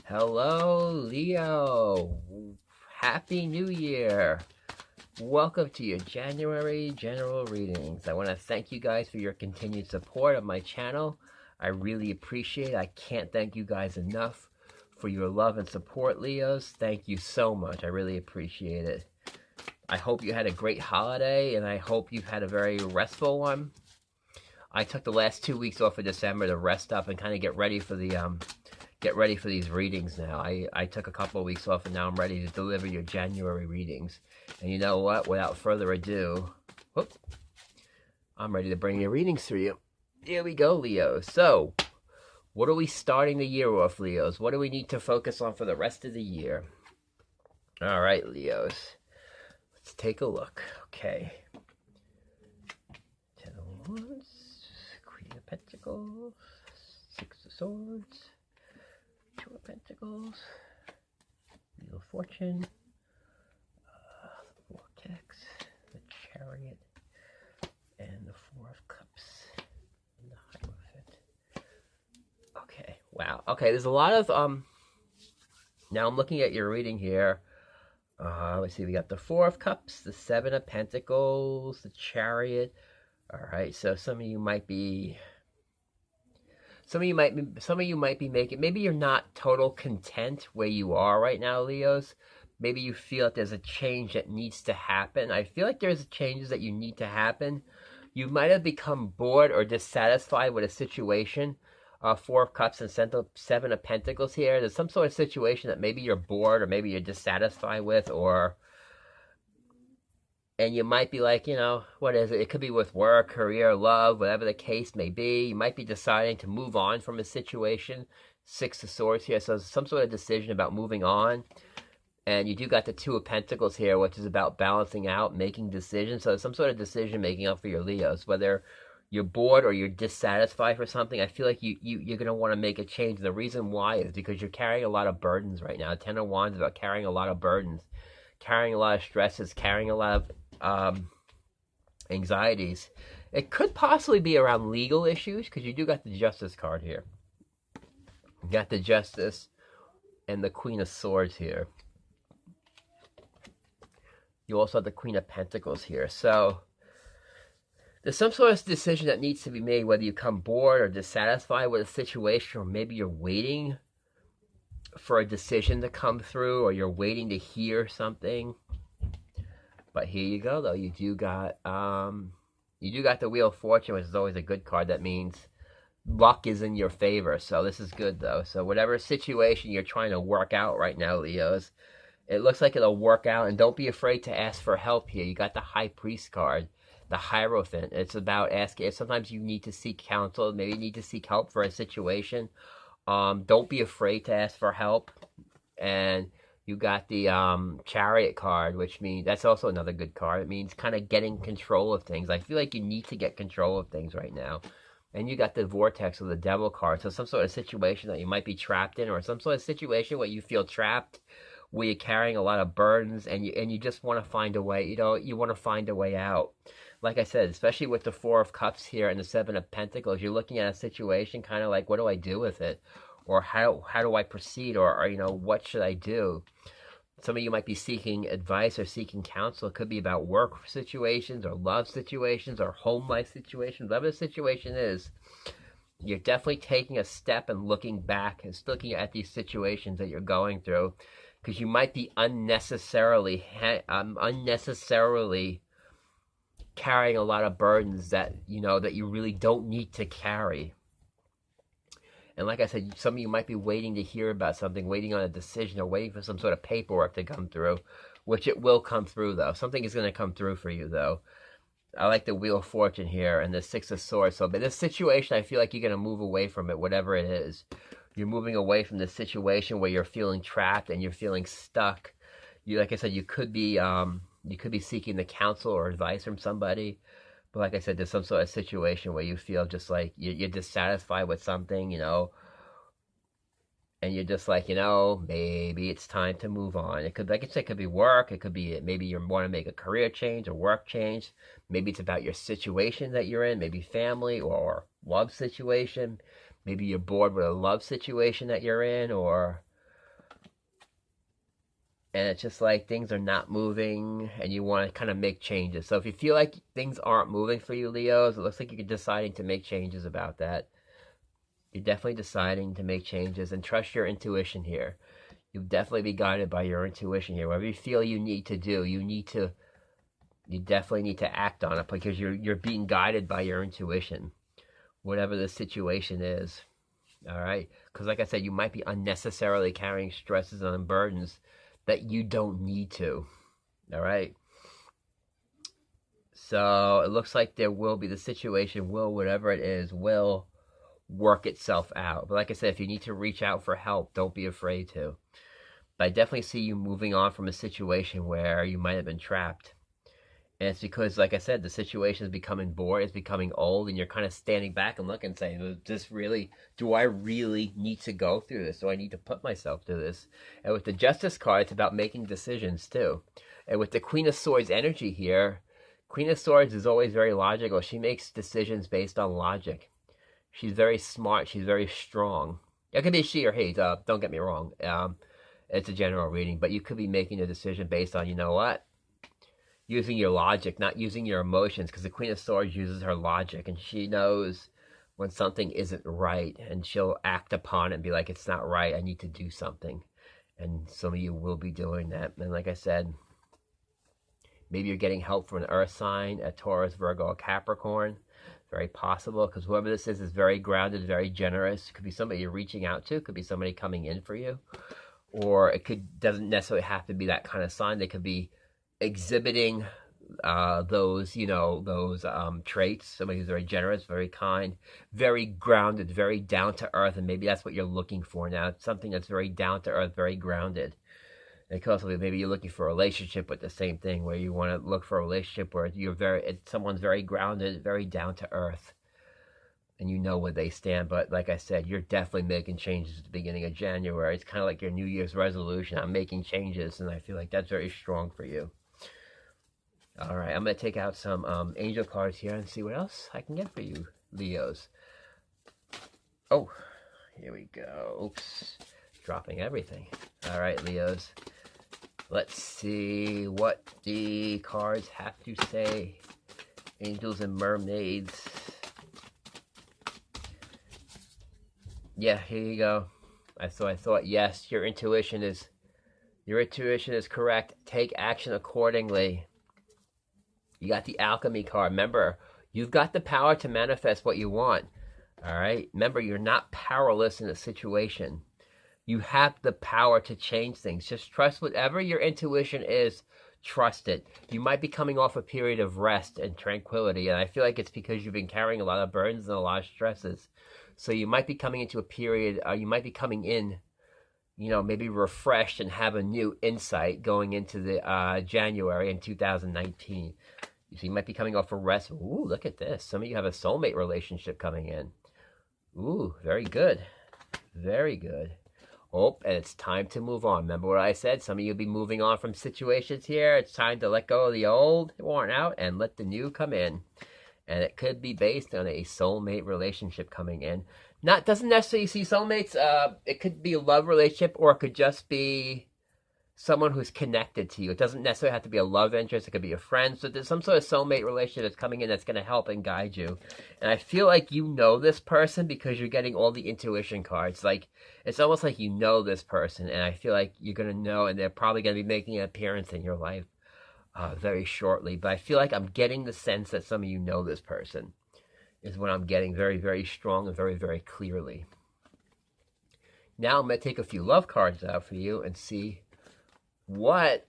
Hello, Leo. Happy New Year. Welcome to your January general readings. I want to thank you guys for your continued support of my channel. I really appreciate it. I can't thank you guys enough for your love and support, Leos. Thank you so much. I really appreciate it. I hope you had a great holiday, and I hope you've had a very restful one. I took the last 2 weeks off of December to rest up and kind of get ready for these readings now. I took a couple of weeks off and now I'm ready to deliver your January readings. And you know what? Without further ado, I'm ready to bring your readings for you. Here we go, Leo. So, what are we starting the year off, Leos? What do we need to focus on for the rest of the year? All right, Leos. Let's take a look. Okay. Ten of Wands, Queen of Pentacles, Six of Swords, Two of Pentacles, Wheel of Fortune, the Vortex, the Chariot, and the Four of Cups, and the Hierophant. Okay, wow. Okay, there's a lot of, now I'm looking at your reading here. Let's see, we got the Four of Cups, the Seven of Pentacles, the Chariot. All right, so some of you might be making, maybe you're not total content where you are right now, Leos. Maybe you feel that there's a change that needs to happen. I feel like there's changes that you need to happen. You might have become bored or dissatisfied with a situation. Four of Cups and Seven of Pentacles here. There's some sort of situation that maybe you're bored or maybe you're dissatisfied with, and you might be like, what is it? It could be with work, career, love, whatever the case may be. You might be deciding to move on from a situation. Six of Swords here, so some sort of decision about moving on. And you do got the Two of Pentacles here, which is about balancing out, making decisions. So some sort of decision making up for your Leos, whether you're bored or you're dissatisfied for something. I feel like you're going to want to make a change. The reason why is because you're carrying a lot of burdens right now. Ten of Wands is about carrying a lot of burdens, carrying a lot of stresses, carrying a lot of anxieties. It could possibly be around legal issues because you do got the Justice card here. You got the Justice and the Queen of Swords here. You also have the Queen of Pentacles here. So there's some sort of decision that needs to be made, whether you come bored or dissatisfied with a situation, or maybe you're waiting for a decision to come through, or you're waiting to hear something. But here you go, though. You do got the Wheel of Fortune, which is always a good card. That means luck is in your favor. So this is good, though. So whatever situation you're trying to work out right now, Leos, it looks like it'll work out. And don't be afraid to ask for help here. You got the High Priest card, the Hierophant. It's about asking. Sometimes you need to seek counsel. Maybe you need to seek help for a situation. Don't be afraid to ask for help. And you got the Chariot card, which means that's also another good card. It means kind of getting control of things. I feel like you need to get control of things right now. And you got the Vortex of the Devil card. So some sort of situation that you might be trapped in, or some sort of situation where you feel trapped, where you're carrying a lot of burdens, and you just want to find a way. You want to find a way out. Like I said, especially with the Four of Cups here and the Seven of Pentacles, you're looking at a situation kind of like, what do I do with it? Or how do I proceed? Or what should I do? Some of you might be seeking advice or seeking counsel. It could be about work situations or love situations or home life situations. Whatever the situation is, you're definitely taking a step and looking back and looking at these situations that you're going through, because you might be unnecessarily carrying a lot of burdens that you really don't need to carry. And like I said, some of you might be waiting to hear about something, waiting on a decision, or waiting for some sort of paperwork to come through, which it will come through, though. Something is going to come through for you, though. I like the Wheel of Fortune here and the Six of Swords. So, but this situation, I feel like you're going to move away from it, whatever it is. You're moving away from the situation where you're feeling trapped and you're feeling stuck. Like I said, you could be seeking the counsel or advice from somebody. But like I said, there's some sort of situation where you feel just like you're dissatisfied with something, and you're just like, maybe it's time to move on. It could, like I said, it could be work. It could be maybe you want to make a career change or work change. Maybe it's about your situation that you're in, maybe family or love situation. Maybe you're bored with a love situation that you're in, or and it's just like things are not moving and you want to kind of make changes. So if you feel like things aren't moving for you, Leos, it looks like you're deciding to make changes about that. You're definitely deciding to make changes, and trust your intuition here. You'll definitely be guided by your intuition here. Whatever you feel you need to do, you definitely need to act on it, because you're being guided by your intuition, whatever the situation is. All right, because like I said, you might be unnecessarily carrying stresses and burdens that you don't need to. All right, so it looks like the situation will, whatever it is, will work itself out. But like I said, if you need to reach out for help, don't be afraid to. But I definitely see you moving on from a situation where you might have been trapped. And it's because, like I said, the situation is becoming bored, it's becoming old, and you're kind of standing back and looking and saying, do I really need to go through this? Do I need to put myself through this? And with the Justice card, it's about making decisions too. And with the Queen of Swords energy here, Queen of Swords is always very logical. She makes decisions based on logic. She's very smart. She's very strong. It could be she or he. Don't get me wrong. It's a general reading, but you could be making a decision based on, you know what? Using your logic, not using your emotions, because the Queen of Swords uses her logic, and she knows when something isn't right, and she'll act upon it and be like, it's not right, I need to do something. And some of you will be doing that. And like I said, maybe you're getting help from an earth sign, a Taurus, Virgo, a Capricorn. Very possible, because whoever this is very grounded, very generous. It could be somebody you're reaching out to. It could be somebody coming in for you. Or doesn't necessarily have to be that kind of sign. They could be exhibiting those traits. Somebody who's very generous, very kind, very grounded, very down to earth, and maybe that's what you're looking for now. It's something that's very down to earth, very grounded. It could also be maybe you're looking for a relationship with the same thing, where you want to look for a relationship where someone's very grounded, very down to earth, and you know where they stand. But like I said, you're definitely making changes at the beginning of January. It's kind of like your New Year's resolution. I'm making changes, and I feel like that's very strong for you. All right, I'm going to take out some angel cards here and see what else I can get for you, Leos. Oh, here we go. Oops, dropping everything. All right, Leos. Let's see what the cards have to say. Angels and mermaids. Yeah, here you go. I thought, yes, your intuition is correct. Take action accordingly. You got the alchemy card. Remember, you've got the power to manifest what you want. All right? Remember, you're not powerless in a situation. You have the power to change things. Just trust whatever your intuition is. Trust it. You might be coming off a period of rest and tranquility, and I feel like it's because you've been carrying a lot of burdens and a lot of stresses. So you might be coming into a period, you might be coming in, maybe refreshed and have a new insight going into the January in 2019. So you might be coming off a rest. Ooh, look at this. Some of you have a soulmate relationship coming in. Ooh, very good. Very good. Oh, and it's time to move on. Remember what I said? Some of you will be moving on from situations here. It's time to let go of the old, worn out, and let the new come in. And it could be based on a soulmate relationship coming in. Doesn't necessarily see soulmates. It could be a love relationship, or it could just be someone who's connected to you. It doesn't necessarily have to be a love interest. It could be a friend. So there's some sort of soulmate relationship that's coming in that's going to help and guide you. And I feel like you know this person because you're getting all the intuition cards. Like, it's almost like you know this person, and I feel like you're going to know, and they're probably going to be making an appearance in your life very shortly. But I feel like I'm getting the sense that some of you know this person, is what I'm getting very, very strong and very, very clearly. Now I'm going to take a few love cards out for you and see what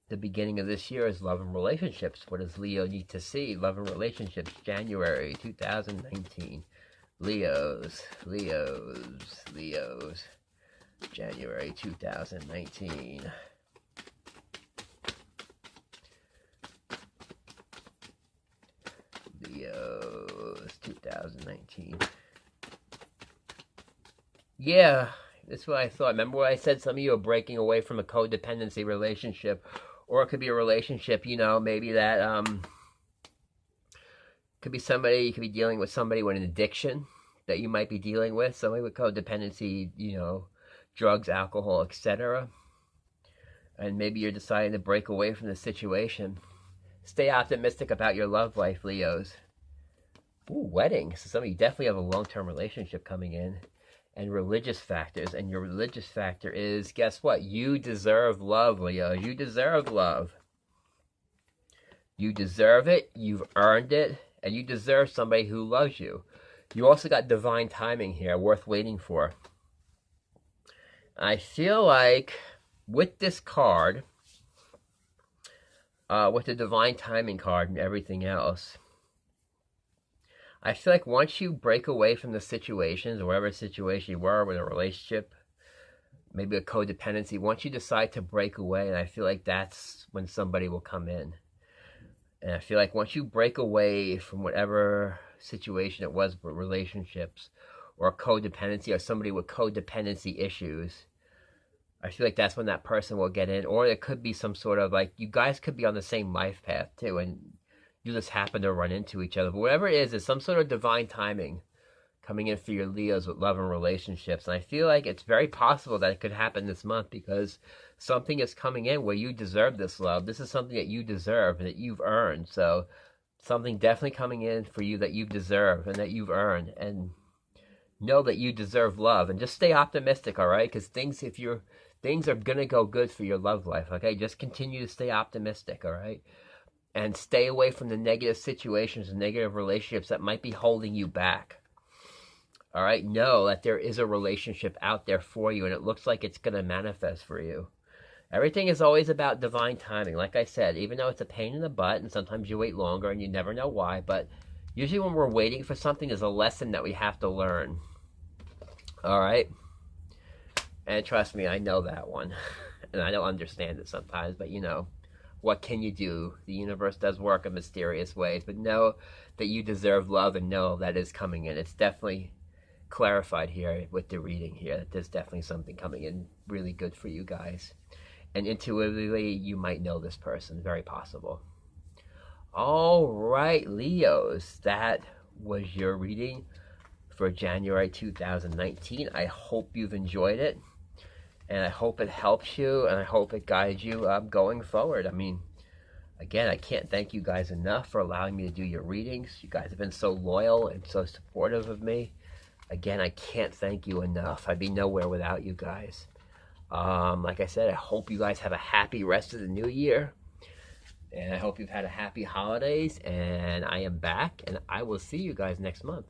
the beginning of this year is. Love and relationships. What does Leo need to see? Love and relationships, January 2019. Leos. January 2019. Leos 2019. Yeah. That's what I thought. Remember what I said? Some of you are breaking away from a codependency relationship. Or it could be a relationship, maybe that could be somebody, you could be dealing with somebody with an addiction that you might be dealing with. Somebody with codependency, drugs, alcohol, etc. and maybe you're deciding to break away from the situation. Stay optimistic about your love life, Leos. Ooh, wedding. So some of you definitely have a long-term relationship coming in. And religious factors. And your religious factor is, guess what? You deserve love, Leo. You deserve love. You deserve it. You've earned it. And you deserve somebody who loves you. You also got divine timing here, worth waiting for. I feel like with this card, with the divine timing card and everything else, I feel like once you break away from the situations, or whatever situation you were with a relationship, maybe a codependency, once you decide to break away, and I feel like that's when somebody will come in. And I feel like once you break away from whatever situation it was, with relationships, or codependency, or somebody with codependency issues, I feel like that's when that person will get in. Or it could be some sort of, like, you guys could be on the same life path too, and you just happen to run into each other. But whatever it is, it's some sort of divine timing coming in for your Leos with love and relationships. And I feel like it's very possible that it could happen this month, because something is coming in where you deserve this love. This is something that you deserve and that you've earned. So something definitely coming in for you that you deserve and that you've earned. And know that you deserve love. And just stay optimistic, all right? Because things are going to go good for your love life, okay? Just continue to stay optimistic, all right? And stay away from the negative situations and negative relationships that might be holding you back. All right? Know that there is a relationship out there for you, and it looks like it's going to manifest for you. Everything is always about divine timing. Like I said, even though it's a pain in the butt, and sometimes you wait longer and you never know why, but usually when we're waiting for something, there's a lesson that we have to learn. All right? And trust me, I know that one. And I don't understand it sometimes, but you know, what can you do? The universe does work in mysterious ways, but know that you deserve love, and know that is coming in. It's definitely clarified here with the reading here that there's definitely something coming in really good for you guys. And intuitively, you might know this person. Very possible. All right, Leos, that was your reading for January 2019. I hope you've enjoyed it. And I hope it helps you, and I hope it guides you going forward. I mean, again, I can't thank you guys enough for allowing me to do your readings. You guys have been so loyal and so supportive of me. Again, I can't thank you enough. I'd be nowhere without you guys. Like I said, I hope you guys have a happy rest of the new year. And I hope you've had a happy holidays. And I am back, and I will see you guys next month.